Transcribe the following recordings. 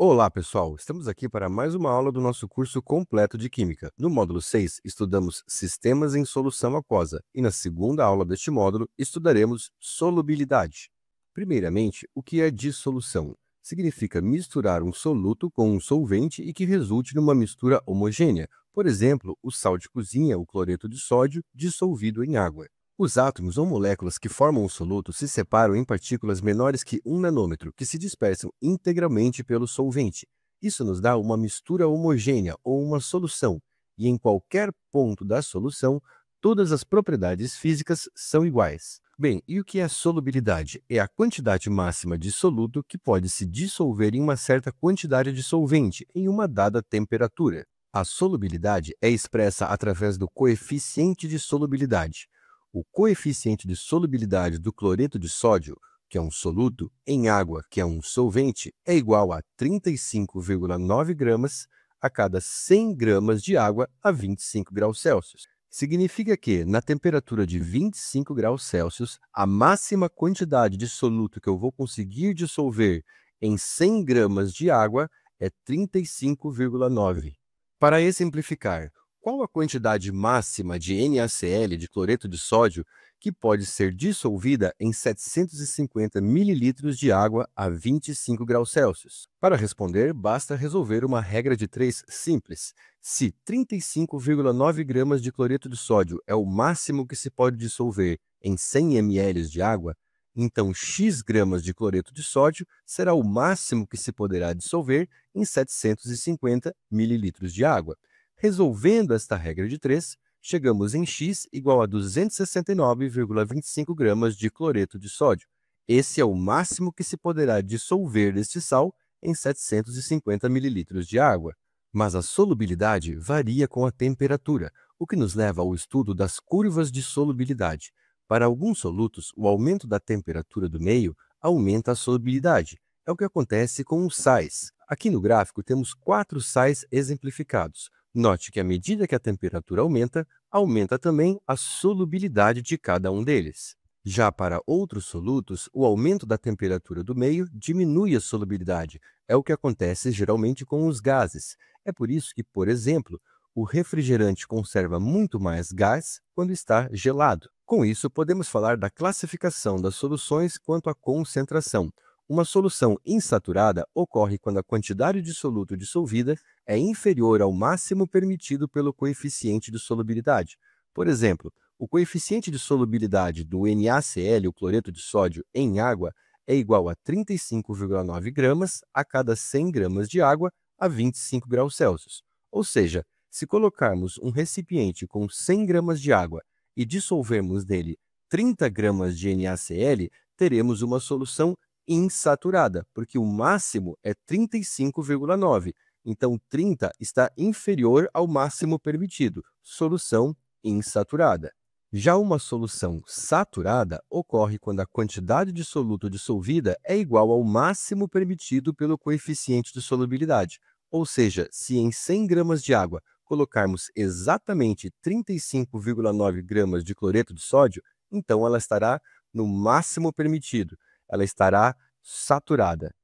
Olá, pessoal! Estamos aqui para mais uma aula do nosso curso completo de Química. No módulo 6, estudamos sistemas em solução aquosa e na segunda aula deste módulo estudaremos solubilidade. Primeiramente, o que é dissolução? Significa misturar um soluto com um solvente e que resulte numa mistura homogênea. Por exemplo, o sal de cozinha, o cloreto de sódio, dissolvido em água. Os átomos ou moléculas que formam o soluto se separam em partículas menores que 1 nanômetro, que se dispersam integralmente pelo solvente. Isso nos dá uma mistura homogênea ou uma solução, e em qualquer ponto da solução, todas as propriedades físicas são iguais. Bem, e o que é solubilidade? É a quantidade máxima de soluto que pode se dissolver em uma certa quantidade de solvente em uma dada temperatura. A solubilidade é expressa através do coeficiente de solubilidade. O coeficiente de solubilidade do cloreto de sódio, que é um soluto, em água, que é um solvente, é igual a 35,9 gramas a cada 100 gramas de água a 25 graus Celsius. Significa que, na temperatura de 25 graus Celsius, a máxima quantidade de soluto que eu vou conseguir dissolver em 100 gramas de água é 35,9. Para exemplificar, qual a quantidade máxima de NaCl, de cloreto de sódio, que pode ser dissolvida em 750 ml de água a 25 graus Celsius? Para responder, basta resolver uma regra de 3 simples. Se 35,9 gramas de cloreto de sódio é o máximo que se pode dissolver em 100 ml de água, então x gramas de cloreto de sódio será o máximo que se poderá dissolver em 750 ml de água. Resolvendo esta regra de 3, chegamos em x igual a 269,25 gramas de cloreto de sódio. Esse é o máximo que se poderá dissolver deste sal em 750 ml de água. Mas a solubilidade varia com a temperatura, o que nos leva ao estudo das curvas de solubilidade. Para alguns solutos, o aumento da temperatura do meio aumenta a solubilidade. É o que acontece com os sais. Aqui no gráfico temos 4 sais exemplificados. Note que à medida que a temperatura aumenta, aumenta também a solubilidade de cada um deles. Já para outros solutos, o aumento da temperatura do meio diminui a solubilidade. É o que acontece geralmente com os gases. É por isso que, por exemplo, o refrigerante conserva muito mais gás quando está gelado. Com isso, podemos falar da classificação das soluções quanto à concentração. Uma solução insaturada ocorre quando a quantidade de soluto dissolvida é inferior ao máximo permitido pelo coeficiente de solubilidade. Por exemplo, o coeficiente de solubilidade do NaCl, o cloreto de sódio, em água é igual a 35,9 gramas a cada 100 gramas de água a 25 graus Celsius. Ou seja, se colocarmos um recipiente com 100 gramas de água e dissolvermos nele 30 gramas de NaCl, teremos uma solução insaturada, porque o máximo é 35,9. Então, 30 está inferior ao máximo permitido, solução insaturada. Já uma solução saturada ocorre quando a quantidade de soluto dissolvida é igual ao máximo permitido pelo coeficiente de solubilidade. Ou seja, se em 100 gramas de água colocarmos exatamente 35,9 gramas de cloreto de sódio, então ela estará no máximo permitido. Ela estará saturada.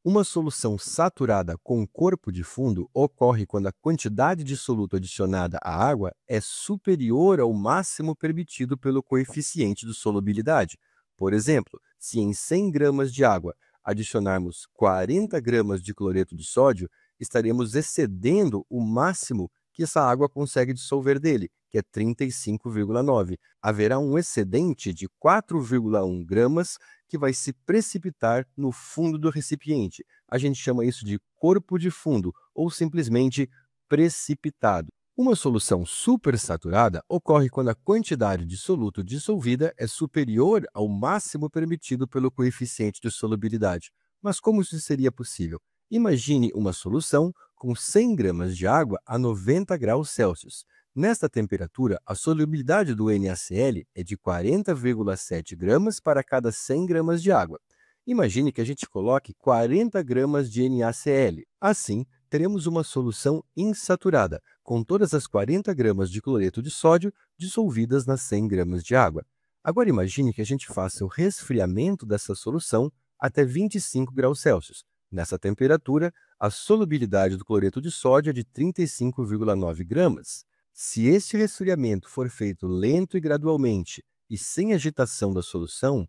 Uma solução saturada com corpo de fundo ocorre quando a quantidade de soluto adicionada à água é superior ao máximo permitido pelo coeficiente de solubilidade. Por exemplo, se em 100 gramas de água adicionarmos 40 gramas de cloreto de sódio, estaremos excedendo o máximo que essa água consegue dissolver dele, que é 35,9. Haverá um excedente de 4,1 gramas que vai se precipitar no fundo do recipiente. A gente chama isso de corpo de fundo ou simplesmente precipitado. Uma solução supersaturada ocorre quando a quantidade de soluto dissolvida é superior ao máximo permitido pelo coeficiente de solubilidade. Mas como isso seria possível? Imagine uma solução com 100 gramas de água a 90 graus Celsius. Nesta temperatura, a solubilidade do NaCl é de 40,7 gramas para cada 100 gramas de água. Imagine que a gente coloque 40 gramas de NaCl. Assim, teremos uma solução insaturada, com todas as 40 gramas de cloreto de sódio dissolvidas nas 100 gramas de água. Agora imagine que a gente faça o resfriamento dessa solução até 25 graus Celsius. Nessa temperatura, a solubilidade do cloreto de sódio é de 35,9 gramas. Se este resfriamento for feito lento e gradualmente e sem agitação da solução,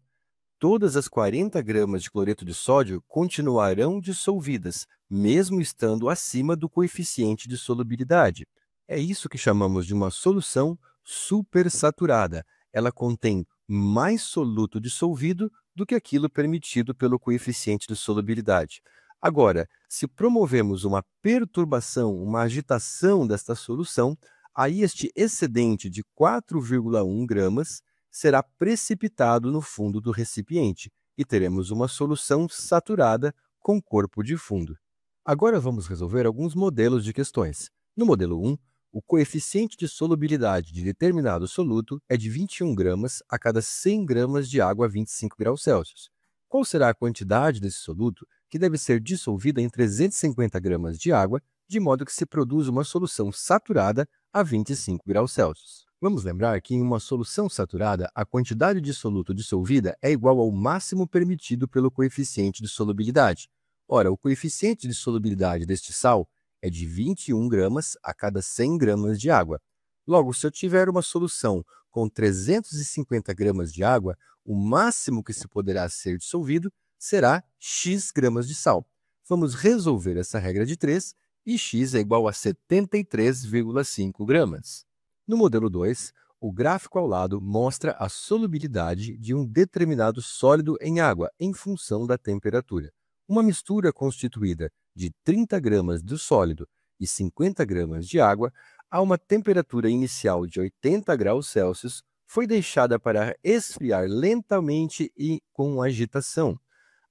todas as 40 gramas de cloreto de sódio continuarão dissolvidas, mesmo estando acima do coeficiente de solubilidade. É isso que chamamos de uma solução supersaturada. Ela contém mais soluto dissolvido do que aquilo permitido pelo coeficiente de solubilidade. Agora, se promovemos uma perturbação, uma agitação desta solução, aí este excedente de 4,1 gramas será precipitado no fundo do recipiente e teremos uma solução saturada com corpo de fundo. Agora vamos resolver alguns modelos de questões. No modelo 1, o coeficiente de solubilidade de determinado soluto é de 21 gramas a cada 100 gramas de água a 25 graus Celsius. Qual será a quantidade desse soluto que deve ser dissolvida em 350 gramas de água, de modo que se produza uma solução saturada a 25 graus Celsius? Vamos lembrar que em uma solução saturada, a quantidade de soluto dissolvida é igual ao máximo permitido pelo coeficiente de solubilidade. Ora, o coeficiente de solubilidade deste sal é de 21 gramas a cada 100 gramas de água. Logo, se eu tiver uma solução com 350 gramas de água, o máximo que se poderá ser dissolvido será x gramas de sal. Vamos resolver essa regra de 3 e x é igual a 73,5 gramas. No modelo 2, o gráfico ao lado mostra a solubilidade de um determinado sólido em água em função da temperatura. Uma mistura constituída de 30 gramas do sólido e 50 gramas de água, a uma temperatura inicial de 80 graus Celsius, foi deixada para esfriar lentamente e com agitação.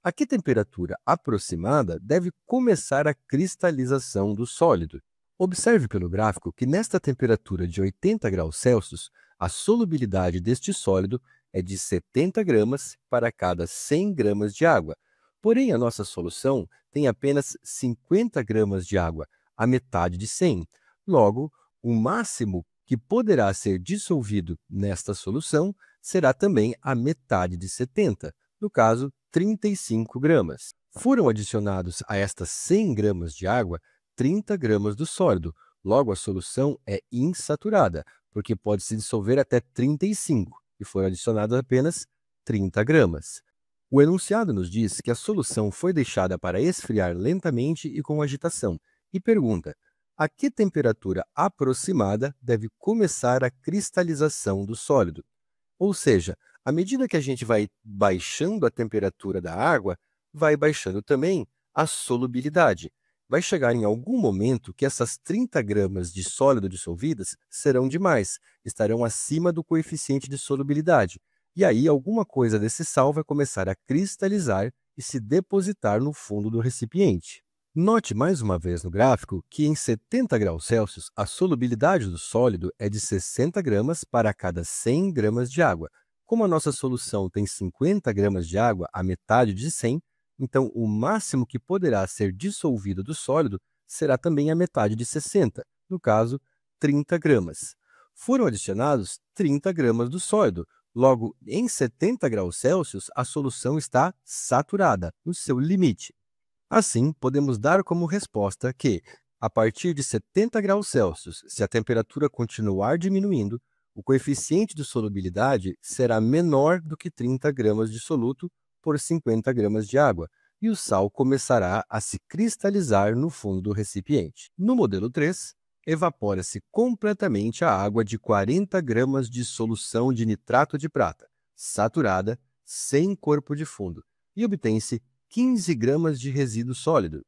A que temperatura aproximada deve começar a cristalização do sólido? Observe pelo gráfico que nesta temperatura de 80 graus Celsius, a solubilidade deste sólido é de 70 gramas para cada 100 gramas de água. Porém, a nossa solução tem apenas 50 gramas de água, a metade de 100. Logo, o máximo que poderá ser dissolvido nesta solução será também a metade de 70, no caso, 35 gramas. Foram adicionados a estas 100 gramas de água 30 gramas do sólido. Logo, a solução é insaturada, porque pode se dissolver até 35, e foram adicionados apenas 30 gramas. O enunciado nos diz que a solução foi deixada para esfriar lentamente e com agitação, e pergunta: a que temperatura aproximada deve começar a cristalização do sólido? Ou seja, à medida que a gente vai baixando a temperatura da água, vai baixando também a solubilidade. Vai chegar em algum momento que essas 30 gramas de sólido dissolvidas serão demais, estarão acima do coeficiente de solubilidade. E aí, alguma coisa desse sal vai começar a cristalizar e se depositar no fundo do recipiente. Note mais uma vez no gráfico que em 70 graus Celsius, a solubilidade do sólido é de 60 gramas para cada 100 gramas de água. Como a nossa solução tem 50 gramas de água, a metade de 100, então o máximo que poderá ser dissolvido do sólido será também a metade de 60, no caso, 30 gramas. Foram adicionados 30 gramas do sólido. Logo, em 70 graus Celsius, a solução está saturada, no seu limite. Assim, podemos dar como resposta que, a partir de 70 graus Celsius, se a temperatura continuar diminuindo, o coeficiente de solubilidade será menor do que 30 gramas de soluto por 50 gramas de água, e o sal começará a se cristalizar no fundo do recipiente. No modelo 3, evapora-se completamente a água de 40 gramas de solução de nitrato de prata, saturada, sem corpo de fundo, e obtém-se 15 gramas de resíduo sólido.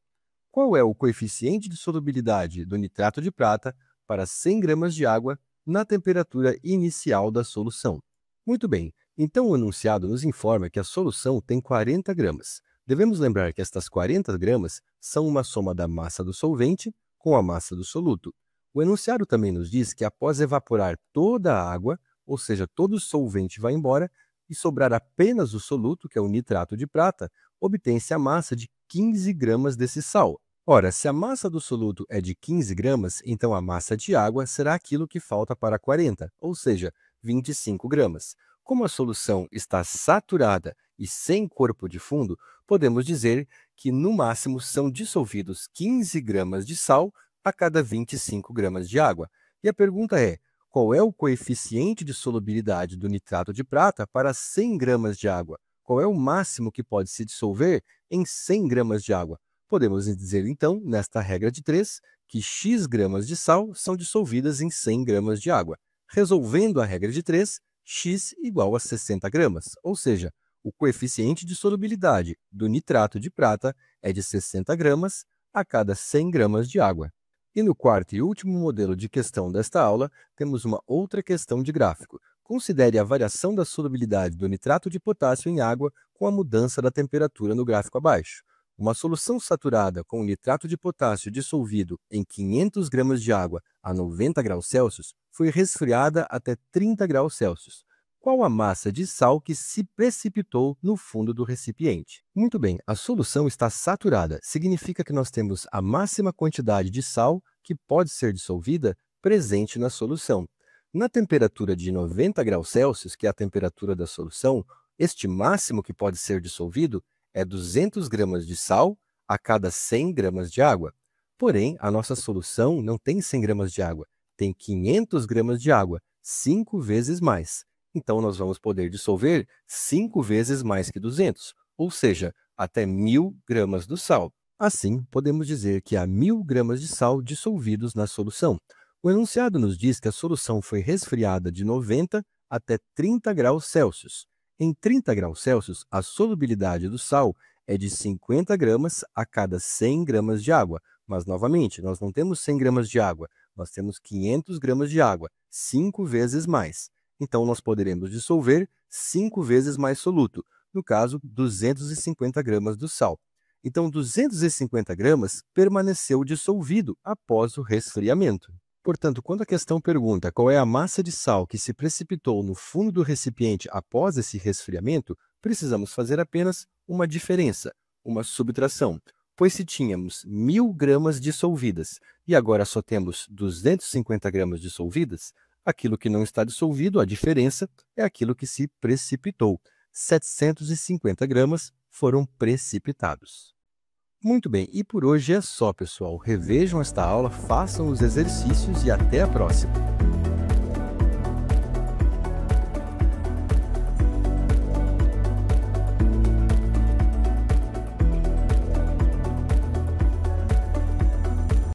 Qual é o coeficiente de solubilidade do nitrato de prata para 100 gramas de água na temperatura inicial da solução? Muito bem, então o enunciado nos informa que a solução tem 40 gramas. Devemos lembrar que estas 40 gramas são uma soma da massa do solvente com a massa do soluto. O enunciado também nos diz que após evaporar toda a água, ou seja, todo o solvente vai embora, e sobrar apenas o soluto, que é o nitrato de prata, obtém-se a massa de 15 gramas desse sal. Ora, se a massa do soluto é de 15 gramas, então a massa de água será aquilo que falta para 40, ou seja, 25 gramas. Como a solução está saturada e sem corpo de fundo, podemos dizer que no máximo são dissolvidos 15 gramas de sal a cada 25 gramas de água. E a pergunta é: qual é o coeficiente de solubilidade do nitrato de prata para 100 gramas de água? Qual é o máximo que pode se dissolver em 100 gramas de água? Podemos dizer, então, nesta regra de 3, que x gramas de sal são dissolvidas em 100 gramas de água. Resolvendo a regra de 3, x igual a 60 gramas, ou seja, o coeficiente de solubilidade do nitrato de prata é de 60 gramas a cada 100 gramas de água. E no quarto e último modelo de questão desta aula, temos uma outra questão de gráfico. Considere a variação da solubilidade do nitrato de potássio em água com a mudança da temperatura no gráfico abaixo. Uma solução saturada com nitrato de potássio dissolvido em 500 gramas de água a 90 graus Celsius foi resfriada até 30 graus Celsius. Qual a massa de sal que se precipitou no fundo do recipiente? Muito bem, a solução está saturada. Significa que nós temos a máxima quantidade de sal que pode ser dissolvida presente na solução. Na temperatura de 90 graus Celsius, que é a temperatura da solução, este máximo que pode ser dissolvido é 200 gramas de sal a cada 100 gramas de água. Porém, a nossa solução não tem 100 gramas de água, tem 500 gramas de água, 5 vezes mais. Então, nós vamos poder dissolver 5 vezes mais que 200, ou seja, até 1.000 gramas do sal. Assim, podemos dizer que há 1.000 gramas de sal dissolvidos na solução. O enunciado nos diz que a solução foi resfriada de 90 até 30 graus Celsius. Em 30 graus Celsius, a solubilidade do sal é de 50 gramas a cada 100 gramas de água. Mas, novamente, nós não temos 100 gramas de água, nós temos 500 gramas de água, 5 vezes mais. Então, nós poderemos dissolver 5 vezes mais soluto, no caso, 250 gramas do sal. Então, 250 gramas permaneceu dissolvido após o resfriamento. Portanto, quando a questão pergunta qual é a massa de sal que se precipitou no fundo do recipiente após esse resfriamento, precisamos fazer apenas uma diferença, uma subtração. Pois se tínhamos 1.000 gramas dissolvidas e agora só temos 250 gramas dissolvidas, aquilo que não está dissolvido, a diferença, é aquilo que se precipitou. 750 gramas foram precipitados. Muito bem, e por hoje é só, pessoal. Revejam esta aula, façam os exercícios e até a próxima!